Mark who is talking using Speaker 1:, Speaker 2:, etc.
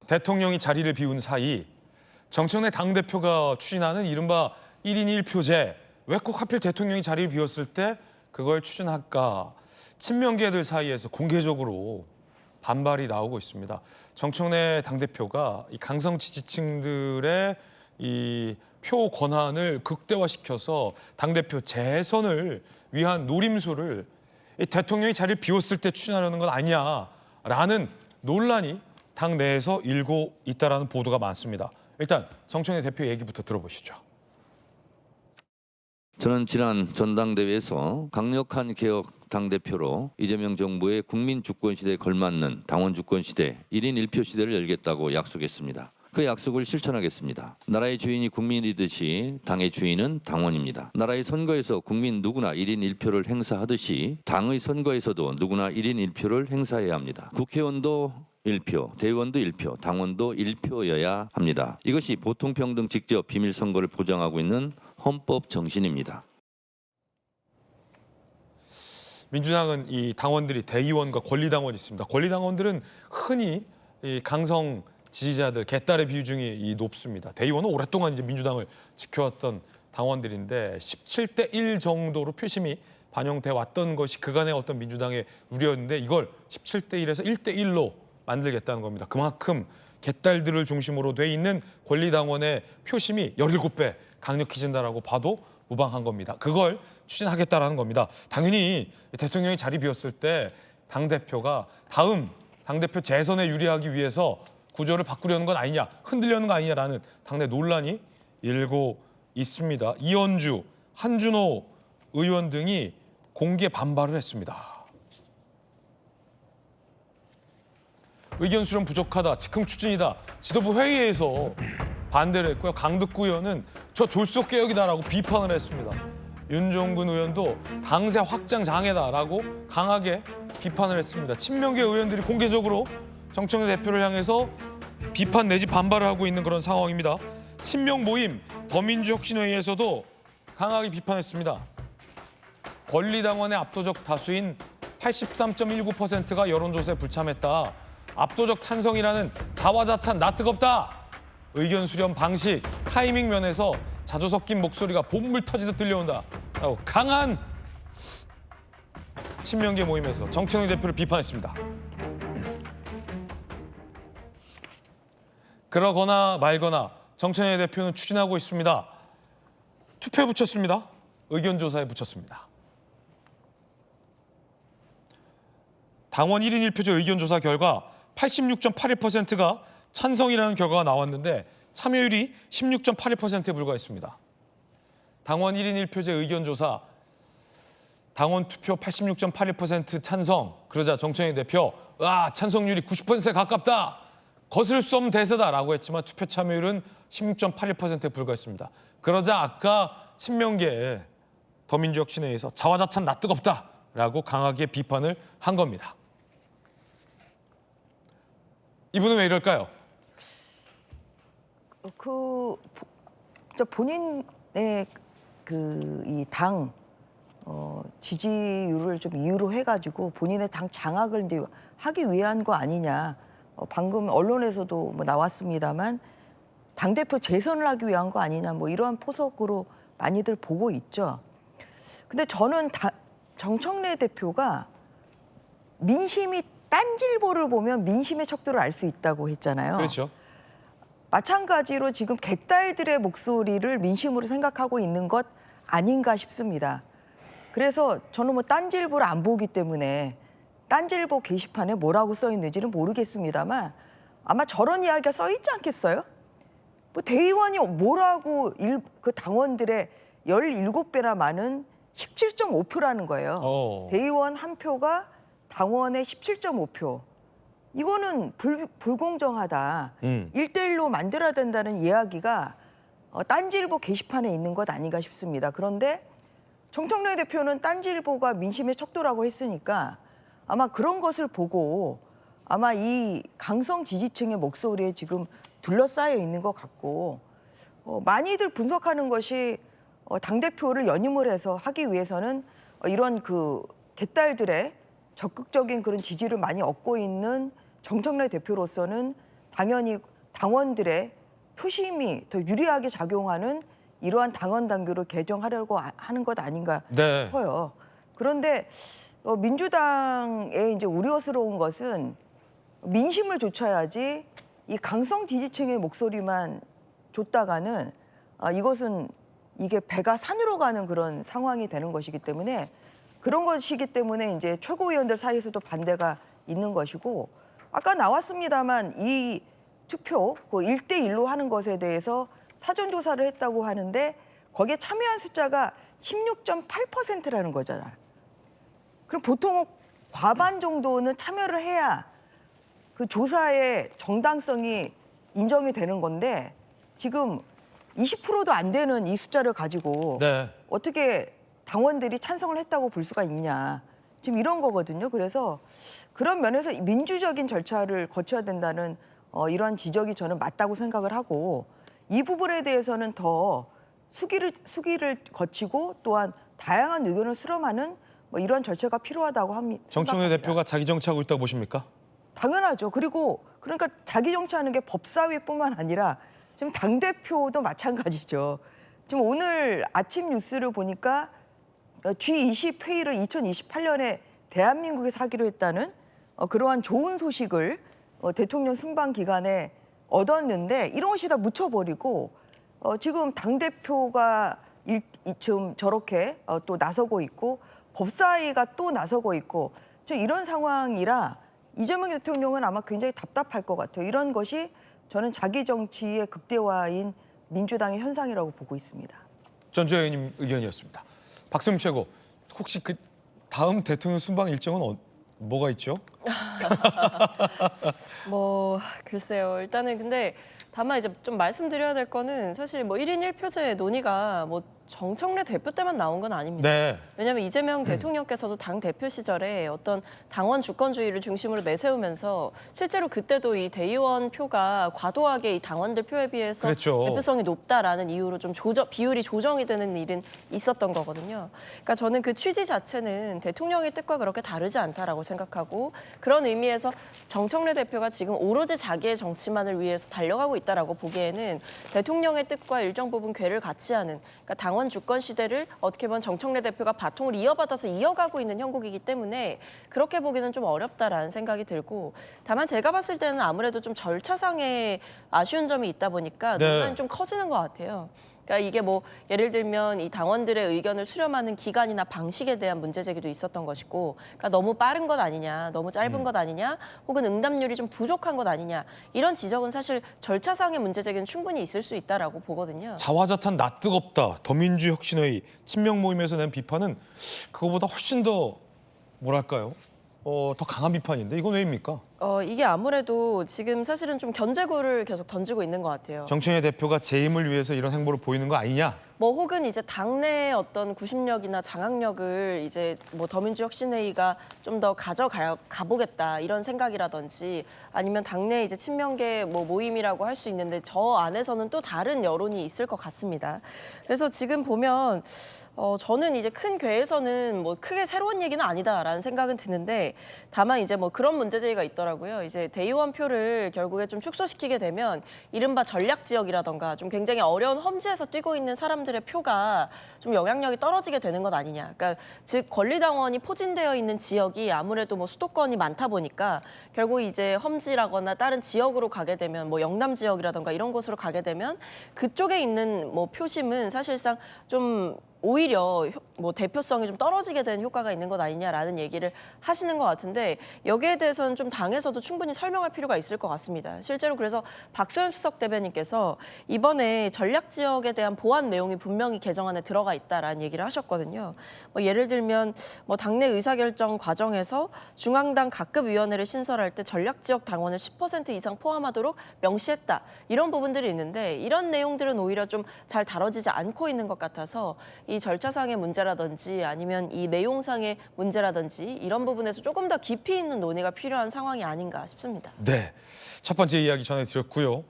Speaker 1: 대통령이 자리를 비운 사이 정청래 당대표가 추진하는 이른바 1인 1표제, 왜 꼭 하필 대통령이 자리를 비웠을 때 그걸 추진할까? 친명계들 사이에서 공개적으로 반발이 나오고 있습니다. 정청래 당대표가 이 강성 지지층들의 이 표 권한을 극대화시켜서 당대표 재선을 위한 노림수를 이 대통령이 자리를 비웠을 때 추진하려는 건 아니냐라는 논란이 당 내에서 일고 있다라는 보도가 많습니다. 일단 정청래 대표 얘기부터 들어보시죠.
Speaker 2: 저는 지난 전당대회에서 강력한 개혁 당대표로 이재명 정부의 국민 주권 시대에 걸맞는 당원 주권 시대 1인 1표 시대를 열겠다고 약속했습니다. 그 약속을 실천하겠습니다. 나라의 주인이 국민이듯이 당의 주인은 당원입니다. 나라의 선거에서 국민 누구나 1인 1표를 행사하듯이 당의 선거에서도 누구나 1인 1표를 행사해야 합니다. 국회의원도 1표, 대의원도 1표, 당원도 1표여야 합니다. 이것이 보통평등 직접 비밀선거를 보장하고 있는 헌법 정신입니다.
Speaker 1: 민주당은 이 당원들이 대의원과 권리당원이 있습니다. 권리당원들은 흔히 이 강성 지지자들 개딸의 비중이 높습니다. 대의원은 오랫동안 이제 민주당을 지켜왔던 당원들인데 17대 1 정도로 표심이 반영돼 왔던 것이 그간의 어떤 민주당의 우려였는데 이걸 17대 1에서 1대 1로 만들겠다는 겁니다. 그만큼 개딸들을 중심으로 돼 있는 권리당원의 표심이 17배 강력해진다라고 봐도 무방한 겁니다. 그걸 추진하겠다라는 겁니다. 당연히 대통령이 자리 비웠을 때 당대표가 다음 당대표 재선에 유리하기 위해서 구조를 바꾸려는 건 아니냐, 흔들려는 거 아니냐라는 당내 논란이 일고 있습니다. 이현주, 한준호 의원 등이 공개 반발을 했습니다. 의견 수렴 부족하다, 즉흥 추진이다. 지도부 회의에서 반대를 했고요. 강득구 의원은 저 졸속 개혁이다라고 비판을 했습니다. 윤종근 의원도 당세 확장 장애다라고 강하게 비판을 했습니다. 친명계 의원들이 공개적으로 정청래 대표를 향해서 비판 내지 반발을 하고 있는 그런 상황입니다. 친명 모임 더민주혁신회의에서도 강하게 비판했습니다. 권리당원의 압도적 다수인 83.19%가 여론조사에 불참했다. 압도적 찬성이라는 자화자찬 나 뜨겁다. 의견 수렴 방식, 타이밍 면에서 자주 섞인 목소리가 본물 터지듯 들려온다. 라고 강한 친명계 모임에서 정청래 대표를 비판했습니다. 그러거나 말거나 정청래 대표는 추진하고 있습니다. 투표에 붙였습니다. 의견조사에 붙였습니다. 당원 1인 1표제 의견조사 결과 86.81%가 찬성이라는 결과가 나왔는데 참여율이 16.81%에 불과했습니다. 당원 1인 1표제 의견조사, 당원 투표 86.81% 찬성, 그러자 정청래 대표 찬성률이 90%에 가깝다. 거스를 수 없는 대세다라고 했지만 투표 참여율은 16.81%에 불과했습니다. 그러자 아까 친명계 더민주혁신회의에서 자화자찬 나 뜨겁다라고 강하게 비판을 한 겁니다. 이분은 왜 이럴까요?
Speaker 3: 본인의 이 당 지지율을 좀 이유로 해가지고 본인의 당 장악을 이제 하기 위한 거 아니냐. 방금 언론에서도 나왔습니다만 당대표 재선을 하기 위한 거 아니냐 이러한 포석으로 많이들 보고 있죠. 근데 저는 정청래 대표가 민심이 딴질보를 보면 민심의 척도를 알 수 있다고 했잖아요.
Speaker 1: 그렇죠.
Speaker 3: 마찬가지로 지금 개딸들의 목소리를 민심으로 생각하고 있는 것 아닌가 싶습니다. 그래서 저는 딴질보를 안 보기 때문에 딴질보 게시판에 뭐라고 써 있는지는 모르겠습니다만 아마 저런 이야기가 써 있지 않겠어요? 대의원이 뭐라고 그 당원들의 17배나 많은 17.5표라는 거예요. 대의원 한 표가 당원의 17.5표. 이거는 불공정하다. 1대1로 만들어야 된다는 이야기가 딴지일보 게시판에 있는 것 아닌가 싶습니다. 그런데 정청래 대표는 딴지일보가 민심의 척도라고 했으니까 아마 그런 것을 보고 아마 이 강성 지지층의 목소리에 지금 둘러싸여 있는 것 같고 많이들 분석하는 것이 당대표를 연임을 해서 하기 위해서는 이런 개딸들의 적극적인 그런 지지를 많이 얻고 있는 정청래 대표로서는 당연히 당원들의 표심이 더 유리하게 작용하는 이러한 당원 당규를 개정하려고 하는 것 아닌가
Speaker 1: 네.
Speaker 3: 싶어요. 그런데 민주당의 이제 우려스러운 것은 민심을 좇아야지 이 강성 지지층의 목소리만 줬다가는 이것은 이게 배가 산으로 가는 그런 상황이 되는 것이기 때문에 그런 것이기 때문에 이제 최고위원들 사이에서도 반대가 있는 것이고 아까 나왔습니다만 이 투표 그 1대1로 하는 것에 대해서 사전조사를 했다고 하는데 거기에 참여한 숫자가 16.8%라는 거잖아요. 그럼 보통 과반 정도는 참여를 해야 그 조사의 정당성이 인정이 되는 건데 지금 20%도 안 되는 이 숫자를 가지고
Speaker 1: 네.
Speaker 3: 어떻게 당원들이 찬성을 했다고 볼 수가 있냐. 지금 이런 거거든요. 그래서 그런 면에서 민주적인 절차를 거쳐야 된다는 이러한 지적이 저는 맞다고 생각을 하고 이 부분에 대해서는 더 수기를 거치고 또한 다양한 의견을 수렴하는 이러한 절차가 필요하다고 합니다.
Speaker 1: 정청래 대표가 자기 정치하고 있다고 보십니까?
Speaker 3: 당연하죠. 그리고 그러니까 자기 정치하는 게 법사위뿐만 아니라 지금 당대표도 마찬가지죠. 지금 오늘 아침 뉴스를 보니까 G20 회의를 2028년에 대한민국에서 하기로 했다는 그러한 좋은 소식을 대통령 순방 기간에 얻었는데 이런 것이 다 묻혀버리고 지금 당대표가 지금 저렇게 또 나서고 있고 법사위가 또 나서고 있고 이런 상황이라 이재명 대통령은 아마 굉장히 답답할 것 같아요. 이런 것이 저는 자기 정치의 극대화인 민주당의 현상이라고 보고 있습니다.
Speaker 1: 전주현 의원님 의견이었습니다. 박수민 최고, 혹시 그 다음 대통령 순방 일정은 뭐가 있죠?
Speaker 4: 뭐 글쎄요. 일단은 근데 다만 이제 좀 말씀드려야 될 거는 사실 뭐 1인 1표제 논의가 뭐 정청래 대표 때만 나온 건 아닙니다.
Speaker 1: 네.
Speaker 4: 왜냐하면 이재명 대통령께서도 당 대표 시절에 어떤 당원 주권주의를 중심으로 내세우면서 실제로 그때도 이 대의원 표가 과도하게 이 당원들 표에 비해서
Speaker 1: 그랬죠.
Speaker 4: 대표성이 높다라는 이유로 좀 비율이 조정이 되는 일은 있었던 거거든요. 그러니까 저는 그 취지 자체는 대통령의 뜻과 그렇게 다르지 않다라고 생각하고 그런 의미에서 정청래 대표가 지금 오로지 자기의 정치만을 위해서 달려가고 있다라고 보기에는 대통령의 뜻과 일정 부분 궤를 같이 하는 그러니까 당원 주권 시대를 어떻게 보면 정청래 대표가 바통을 이어받아서 이어가고 있는 형국이기 때문에 그렇게 보기는 좀 어렵다라는 생각이 들고 다만 제가 봤을 때는 아무래도 좀 절차상의 아쉬운 점이 있다 보니까
Speaker 1: 네.
Speaker 4: 논란이 좀 커지는 것 같아요. 그러니까 이게 뭐 예를 들면 이 당원들의 의견을 수렴하는 기간이나 방식에 대한 문제 제기도 있었던 것이고 그러니까 너무 빠른 것 아니냐, 너무 짧은 것 아니냐, 혹은 응답률이 좀 부족한 것 아니냐 이런 지적은 사실 절차상의 문제 제기는 충분히 있을 수 있다라고 보거든요.
Speaker 1: 자화자찬 나 뜨겁다. 더민주혁신회의 친명 모임에서 낸 비판은 그거보다 훨씬 더 뭐랄까요? 더 강한 비판인데 이건 왜입니까?
Speaker 4: 이게 아무래도 지금 사실은 좀 견제구를 계속 던지고 있는 것 같아요.
Speaker 1: 정청래 대표가 재임을 위해서 이런 행보를 보이는 거 아니냐?
Speaker 4: 뭐 혹은 이제 당내의 어떤 구심력이나 장악력을 이제 뭐 더민주혁신회의가 좀 더 가보겠다 이런 생각이라든지 아니면 당내 이제 친명계 뭐 모임이라고 할 수 있는데 저 안에서는 또 다른 여론이 있을 것 같습니다. 그래서 지금 보면 저는 이제 큰 궤에서는 뭐 크게 새로운 얘기는 아니다라는 생각은 드는데 다만 이제 뭐 그런 문제 제기가 있더라고요. 이제 대의원 표를 결국에 좀 축소시키게 되면 이른바 전략 지역이라던가 좀 굉장히 어려운 험지에서 뛰고 있는 사람들의 표가 좀 영향력이 떨어지게 되는 것 아니냐. 그러니까 즉 권리당원이 포진되어 있는 지역이 아무래도 뭐 수도권이 많다 보니까 결국 이제 험지라거나 다른 지역으로 가게 되면 뭐 영남 지역이라던가 이런 곳으로 가게 되면 그쪽에 있는 뭐 표심은 사실상 좀 오히려 뭐 대표성이 좀 떨어지게 되는 효과가 있는 것 아니냐라는 얘기를 하시는 것 같은데 여기에 대해서는 좀 당에서도 충분히 설명할 필요가 있을 것 같습니다. 실제로 그래서 박소연 수석 대변인께서 이번에 전략 지역에 대한 보완 내용이 분명히 개정안에 들어가 있다라는 얘기를 하셨거든요. 뭐 예를 들면 뭐 당내 의사결정 과정에서 중앙당 각급위원회를 신설할 때 전략 지역 당원을 10% 이상 포함하도록 명시했다. 이런 부분들이 있는데 이런 내용들은 오히려 좀 잘 다뤄지지 않고 있는 것 같아서 이 절차상의 문제라든지 아니면 이 내용상의 문제라든지 이런 부분에서 조금 더 깊이 있는 논의가 필요한 상황이 아닌가 싶습니다.
Speaker 1: 네. 첫 번째 이야기 전해드렸고요.